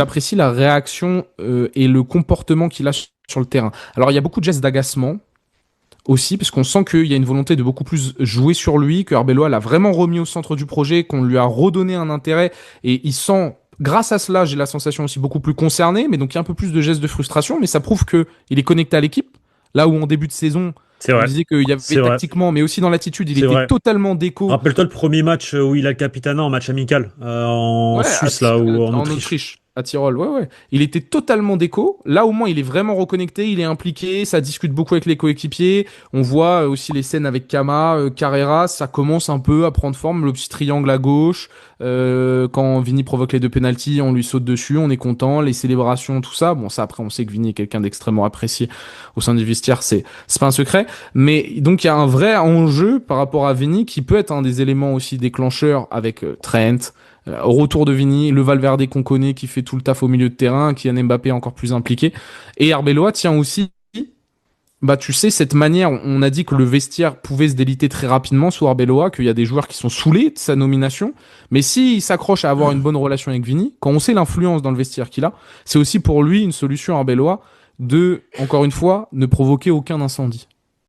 j'apprécie la réaction et le comportement qu'il a sur le terrain. Alors, il y a beaucoup de gestes d'agacement aussi, parce qu'on sent qu'il y a une volonté de beaucoup plus jouer sur lui, que Arbeloa l'a vraiment remis au centre du projet, qu'on lui a redonné un intérêt, et il sent, grâce à cela, j'ai la sensation aussi beaucoup plus concerné, mais donc il y a un peu plus de gestes de frustration, mais ça prouve qu'il est connecté à l'équipe, là où en début de saison, C'est on vrai. disait qu'il y avait C'est vrai. tactiquement, mais aussi dans l'attitude, il C'est était vrai. totalement déco. Rappelle-toi le premier match où il a le capitana en match amical en Ouais, Suisse là ou en en Autriche. Autriche, à Tyrol, ouais, ouais. Il était totalement déco. Là, au moins, il est vraiment reconnecté, il est impliqué, ça discute beaucoup avec les coéquipiers. On voit aussi les scènes avec Kama, Carrera, ça commence un peu à prendre forme. Le petit triangle à gauche, quand Vini provoque les deux pénaltys, on lui saute dessus, on est content. Les célébrations, tout ça. Bon, ça, après, on sait que Vini est quelqu'un d'extrêmement apprécié au sein du vestiaire, c'est pas un secret. Mais donc, il y a un vrai enjeu par rapport à Vini qui peut être un des éléments aussi déclencheurs avec Trent. Au retour de Vini, le Valverde qu'on connaît qui fait tout le taf au milieu de terrain, Kylian Mbappé encore plus impliqué. Et Arbeloa tient aussi, bah tu sais, cette manière, on a dit que le vestiaire pouvait se déliter très rapidement sous Arbeloa, qu'il y a des joueurs qui sont saoulés de sa nomination, mais s'il s'accroche à avoir une bonne relation avec Vini, quand on sait l'influence dans le vestiaire qu'il a, c'est aussi pour lui une solution Arbeloa de, encore une fois, ne provoquer aucun incendie.